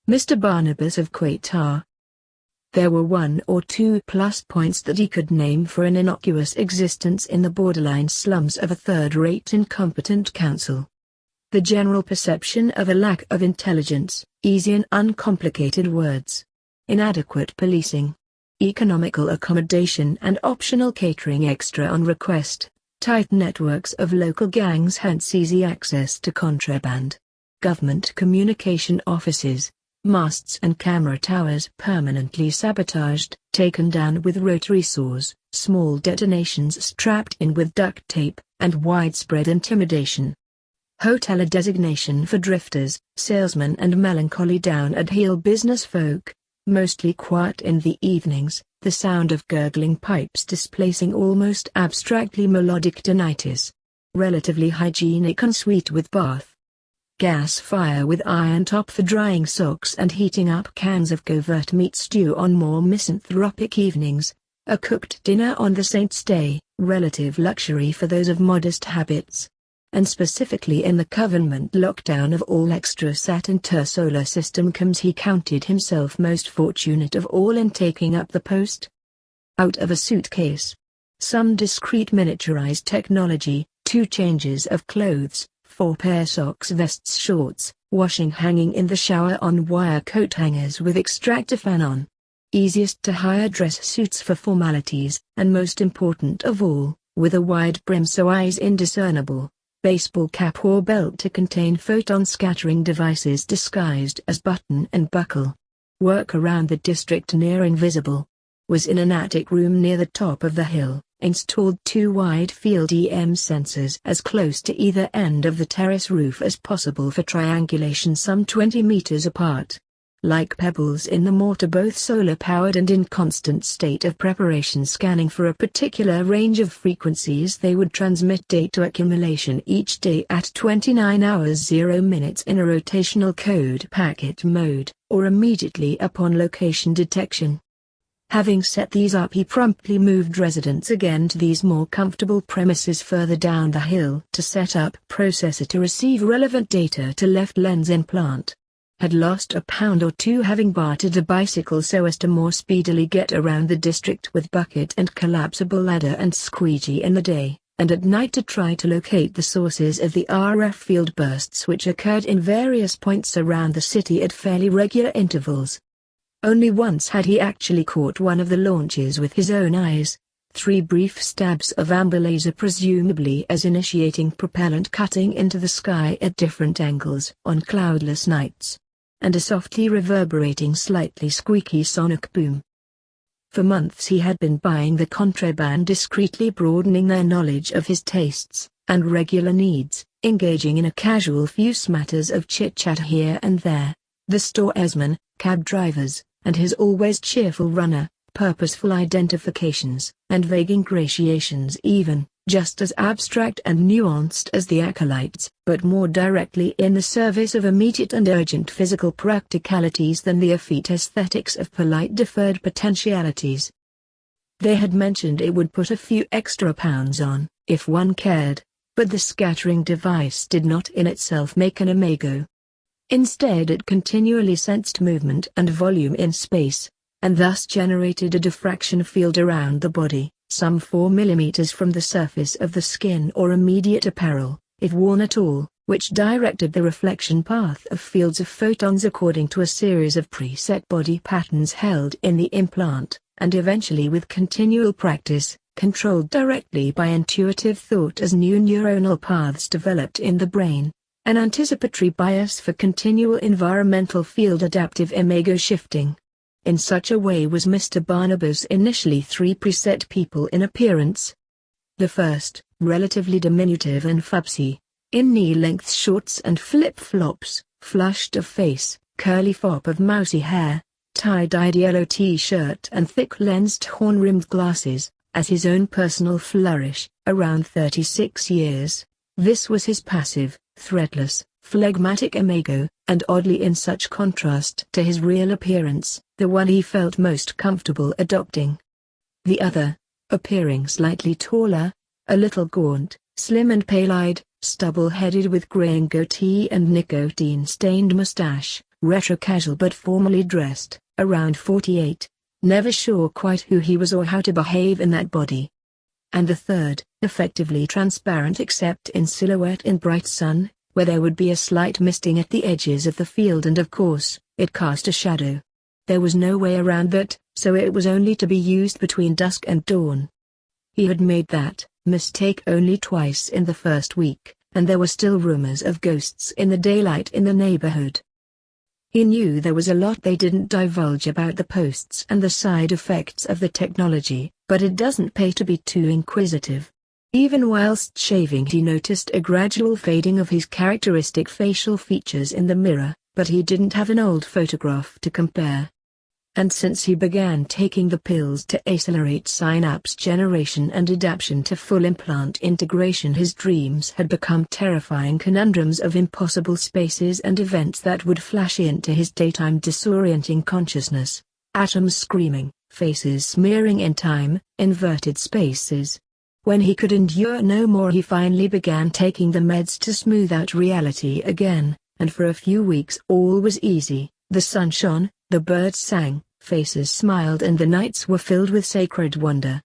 Mr. Barnabas of Qatar. There were one or two plus points that he could name for an innocuous existence in the borderline slums of a third-rate incompetent council. The general perception of a lack of intelligence, easy and uncomplicated words, inadequate policing, economical accommodation and optional catering extra on request, tight networks of local gangs, hence easy access to contraband, government communication offices, masts and camera towers permanently sabotaged, taken down with rotary saws, small detonations strapped in with duct tape, and widespread intimidation. Hotel, a designation for drifters, salesmen and melancholy down-at-heel business folk, mostly quiet in the evenings, the sound of gurgling pipes displacing almost abstractly melodic tinnitus. Relatively hygienic ensuite with bath. Gas fire with iron top for drying socks and heating up cans of covert meat stew on more misanthropic evenings, a cooked dinner on the saint's day, relative luxury for those of modest habits. And specifically in the government lockdown of all extra-sat inter-solar system coms, he counted himself most fortunate of all in taking up the post. Out of a suitcase, some discreet miniaturized technology, 2 changes of clothes, 4 pair socks, vests, shorts, washing hanging in the shower on wire coat hangers with extractor fan on. Easiest to hire dress suits for formalities, and most important of all, with a wide brim so eyes indiscernible, baseball cap or belt to contain photon scattering devices disguised as button and buckle. Work around the district near invisible. Was in an attic room near the top of the hill. Installed 2 wide-field EM sensors as close to either end of the terrace roof as possible for triangulation some 20 meters apart. Like pebbles in the mortar, both solar-powered and in constant state of preparation, scanning for a particular range of frequencies they would transmit data accumulation each day at 29 hours 0 minutes in a rotational code packet mode, or immediately upon location detection. Having set these up, he promptly moved residents again to these more comfortable premises further down the hill to set up processor to receive relevant data to left lens implant. Had lost £1 or 2 having bartered a bicycle so as to more speedily get around the district with bucket and collapsible ladder and squeegee in the day, and at night to try to locate the sources of the RF field bursts which occurred in various points around the city at fairly regular intervals. Only once had he actually caught one of the launches with his own eyes. 3 brief stabs of amber laser, presumably as initiating propellant, cutting into the sky at different angles on cloudless nights. And a softly reverberating, slightly squeaky sonic boom. For months he had been buying the contraband, discreetly broadening their knowledge of his tastes and regular needs, engaging in a casual few smatters of chit-chat here and there. The storesmen, cab drivers, and his always cheerful runner, purposeful identifications, and vague ingratiations, even, just as abstract and nuanced as the acolytes, but more directly in the service of immediate and urgent physical practicalities than the effete aesthetics of polite deferred potentialities. They had mentioned it would put a few extra pounds on, if one cared, but the scattering device did not in itself make an imago. Instead, it continually sensed movement and volume in space, and thus generated a diffraction field around the body, some 4 mm from the surface of the skin or immediate apparel, if worn at all, which directed the reflection path of fields of photons according to a series of preset body patterns held in the implant, and eventually, with continual practice, controlled directly by intuitive thought as new neuronal paths developed in the brain. An anticipatory bias for continual environmental field adaptive imago shifting. In such a way was Mr. Barnabas initially 3 preset people in appearance. The first, relatively diminutive and fubsy, in knee-length shorts and flip-flops, flushed of face, curly fop of mousy hair, tie-dyed yellow t-shirt and thick-lensed horn-rimmed glasses, at his own personal flourish, around 36 years. This was his passive, threatless, phlegmatic imago, and oddly in such contrast to his real appearance, the one he felt most comfortable adopting. The other, appearing slightly taller, a little gaunt, slim and pale-eyed, stubble-headed with graying goatee and nicotine-stained mustache, retro-casual but formally dressed, around 48, never sure quite who he was or how to behave in that body. And the third, effectively transparent except in silhouette in bright sun, where there would be a slight misting at the edges of the field and of course, it cast a shadow. There was no way around that, so it was only to be used between dusk and dawn. He had made that mistake only twice in the first week, and there were still rumors of ghosts in the daylight in the neighborhood. He knew there was a lot they didn't divulge about the posts and the side effects of the technology, but it doesn't pay to be too inquisitive. Even whilst shaving he noticed a gradual fading of his characteristic facial features in the mirror, but he didn't have an old photograph to compare. And since he began taking the pills to accelerate synapse generation and adaptation to full implant integration, his dreams had become terrifying conundrums of impossible spaces and events that would flash into his daytime disorienting consciousness. Atoms screaming, faces smearing in time, inverted spaces. When he could endure no more, he finally began taking the meds to smooth out reality again, and for a few weeks all was easy. The sun shone, the birds sang, faces smiled, and the nights were filled with sacred wonder.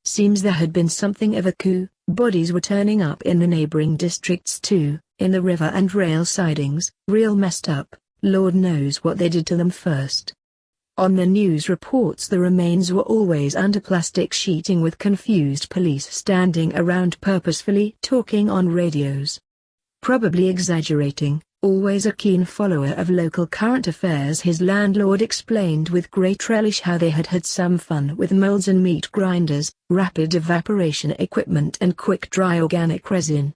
Seems there had been something of a coup. Bodies were turning up in the neighboring districts too, in the river and rail sidings, real messed up. Lord knows what they did to them first. On the news reports the remains were always under plastic sheeting with confused police standing around purposefully talking on radios. Probably exaggerating, always a keen follower of local current affairs, his landlord explained with great relish how they had had some fun with molds and meat grinders, rapid evaporation equipment and quick-dry organic resin.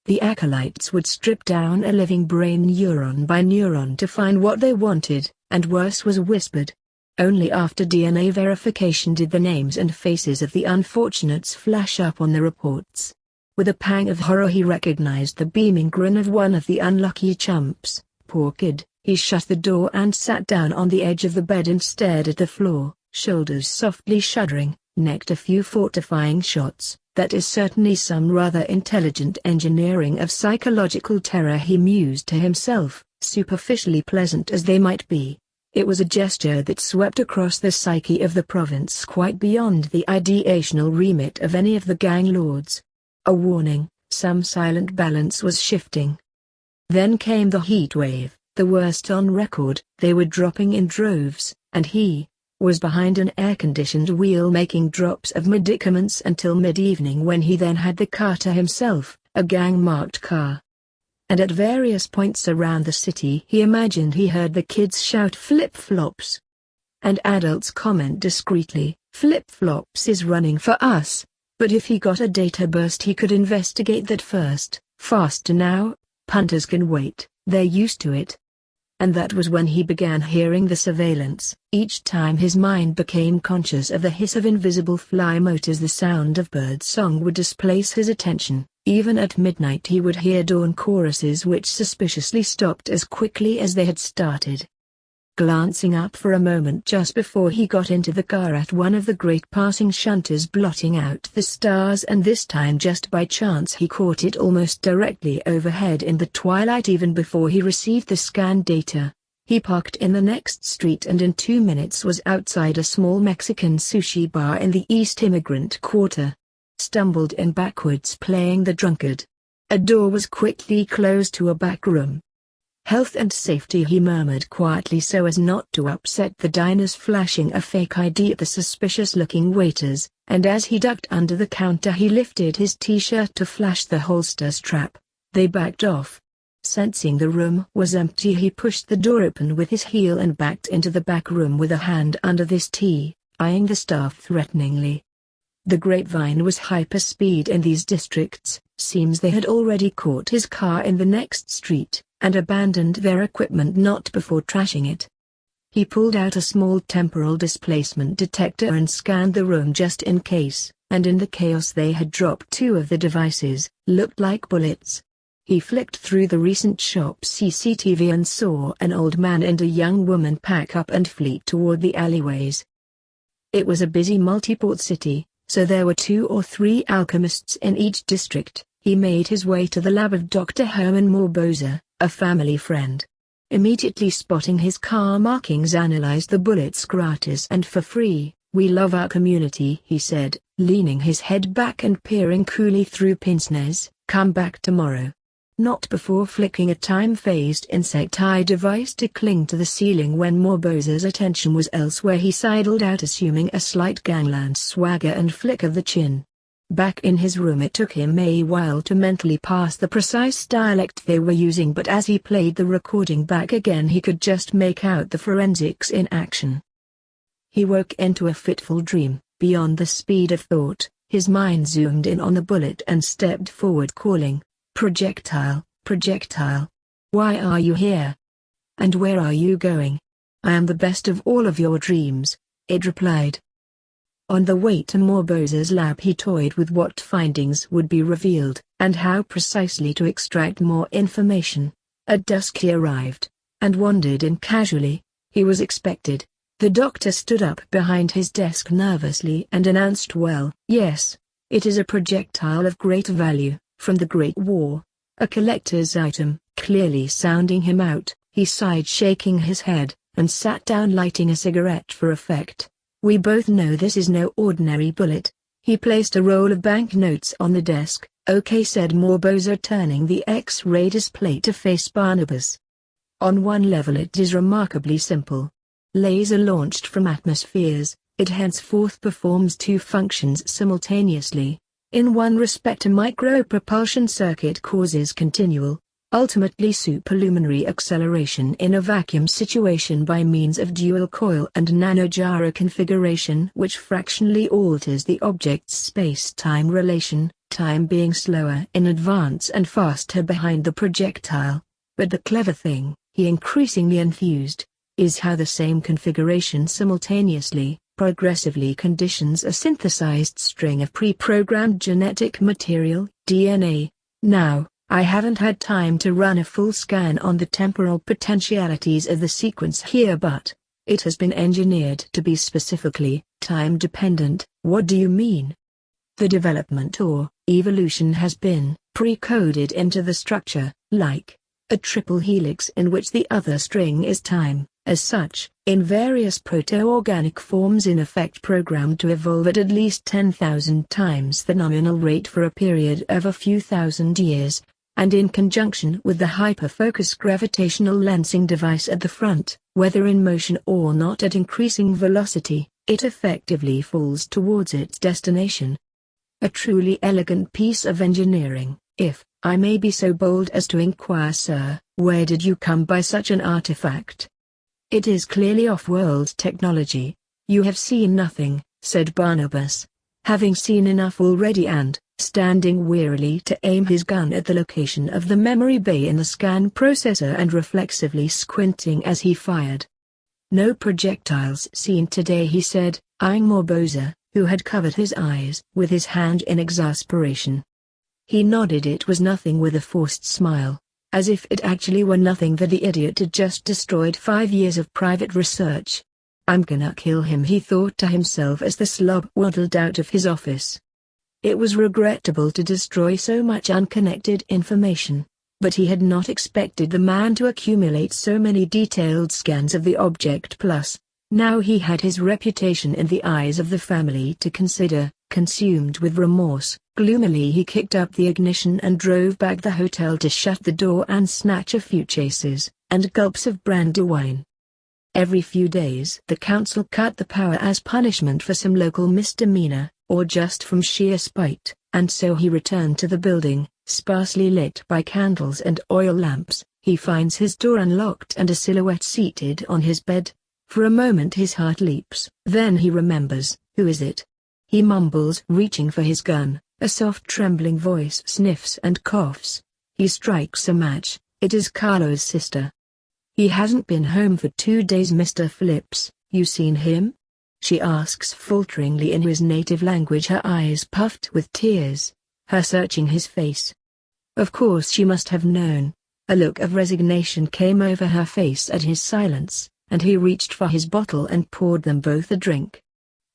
The acolytes would strip down a living brain neuron by neuron to find what they wanted, and worse was whispered. Only after DNA verification did the names and faces of the unfortunates flash up on the reports. With a pang of horror he recognized the beaming grin of one of the unlucky chumps. Poor kid. He shut the door and sat down on the edge of the bed and stared at the floor, shoulders softly shuddering, necked a few fortifying shots. That is certainly some rather intelligent engineering of psychological terror, he mused to himself, superficially pleasant as they might be. It was a gesture that swept across the psyche of the province quite beyond the ideational remit of any of the gang lords. A warning, some silent balance was shifting. Then came the heat wave, the worst on record. They were dropping in droves, and he was behind an air-conditioned wheel making drops of medicaments until mid-evening, when he then had the car to himself, a gang-marked car. And at various points around the city he imagined he heard the kids shout flip-flops. And adults comment discreetly, flip-flops is running for us. But if he got a data burst he could investigate that first. Faster now, punters can wait, they're used to it. And that was when he began hearing the surveillance. Each time his mind became conscious of the hiss of invisible fly motors, the sound of bird song would displace his attention. Even at midnight he would hear dawn choruses which suspiciously stopped as quickly as they had started. Glancing up for a moment just before he got into the car at one of the great passing shunters blotting out the stars, and this time just by chance he caught it almost directly overhead in the twilight even before he received the scan data. He parked in the next street and in 2 minutes was outside a small Mexican sushi bar in the East Immigrant Quarter. Stumbled in backwards playing the drunkard. A door was quickly closed to a back room. Health and safety, he murmured quietly so as not to upset the diners, flashing a fake ID at the suspicious-looking waiters, and as he ducked under the counter he lifted his t-shirt to flash the holster strap. They backed off. Sensing the room was empty he pushed the door open with his heel and backed into the back room with a hand under this tea, eyeing the staff threateningly. The grapevine was hyperspeed in these districts. Seems they had already caught his car in the next street, and abandoned their equipment not before trashing it. He pulled out a small temporal displacement detector and scanned the room just in case, and in the chaos they had dropped 2 of the devices, looked like bullets. He flicked through the recent shop CCTV and saw an old man and a young woman pack up and flee toward the alleyways. It was a busy multi-port city, so there were 2 or 3 alchemists in each district. He made his way to the lab of Dr. Herman Morboza, a family friend. Immediately spotting his car markings, analyzed the bullets gratis and for free. "We love our community," he said, leaning his head back and peering coolly through pince-nez. "Come back tomorrow." Not before flicking a time-phased insect eye device to cling to the ceiling when Morboza's attention was elsewhere. He sidled out, assuming a slight gangland swagger and flick of the chin. Back in his room, it took him a while to mentally parse the precise dialect they were using, but as he played the recording back again he could just make out the forensics in action. He woke into a fitful dream. Beyond the speed of thought, his mind zoomed in on the bullet and stepped forward, calling, "Projectile, projectile. Why are you here? And where are you going?" "I am the best of all of your dreams," it replied. On the way to Morboza's lab he toyed with what findings would be revealed, and how precisely to extract more information. At dusk he arrived, and wandered in casually. He was expected. The doctor stood up behind his desk nervously and announced, "Well, yes, it is a projectile of great value, from the Great War. A collector's item." Clearly sounding him out, he sighed, shaking his head, and sat down, lighting a cigarette for effect. "We both know this is no ordinary bullet." He placed a roll of banknotes on the desk. "Okay," said Morboza, turning the X-ray display to face Barnabas. "On one level it is remarkably simple. Laser launched from atmospheres, it henceforth performs two functions simultaneously. In one respect, a micropropulsion circuit causes continual, ultimately superluminary acceleration in a vacuum situation by means of dual coil and nanogyro configuration, which fractionally alters the object's space-time relation, time being slower in advance and faster behind the projectile. But the clever thing," he increasingly enthused, "is how the same configuration simultaneously, progressively conditions a synthesized string of pre-programmed genetic material, DNA. Now, I haven't had time to run a full scan on the temporal potentialities of the sequence here, but it has been engineered to be specifically time-dependent." "What do you mean?" "The development or evolution has been pre-coded into the structure, like a triple helix in which the other string is time. As such, in various proto-organic forms, in effect programmed to evolve at least 10,000 times the nominal rate for a period of a few thousand years, and in conjunction with the hyperfocus gravitational lensing device at the front, whether in motion or not at increasing velocity, it effectively falls towards its destination. A truly elegant piece of engineering, if I may be so bold as to inquire, sir. Where did you come by such an artifact?" "It is clearly off-world technology." "You have seen nothing," said Barnabas, having seen enough already, and, standing wearily to aim his gun at the location of the memory bay in the scan processor and reflexively squinting as he fired. "No projectiles seen today," he said, eyeing Morboza, who had covered his eyes with his hand in exasperation. He nodded. It was nothing, with a forced smile, as if it actually were nothing that the idiot had just destroyed 5 years of private research. "I'm gonna kill him," he thought to himself as the slob waddled out of his office. It was regrettable to destroy so much unconnected information, but he had not expected the man to accumulate so many detailed scans of the object. Plus, now he had his reputation in the eyes of the family to consider. Consumed with remorse, gloomily he kicked up the ignition and drove back the hotel to shut the door and snatch a few chases and gulps of brandy wine. Every few days the council cut the power as punishment for some local misdemeanor, or just from sheer spite, and so he returned to the building, sparsely lit by candles and oil lamps. He finds his door unlocked and a silhouette seated on his bed. For a moment his heart leaps. Then he remembers. Who is it? He mumbles, reaching for his gun. A soft trembling voice sniffs and coughs. He strikes a match. It is Carlo's sister. "He hasn't been home for 2 days, Mr. Phillips. You seen him?" she asks falteringly in his native language, her eyes puffed with tears, her searching his face. Of course she must have known. A look of resignation came over her face at his silence, and he reached for his bottle and poured them both a drink.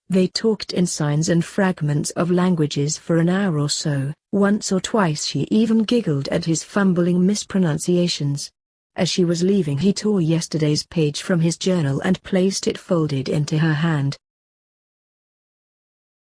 They talked in signs and fragments of languages for an hour or so. Once or twice she even giggled at his fumbling mispronunciations. As she was leaving, he tore yesterday's page from his journal and placed it folded into her hand.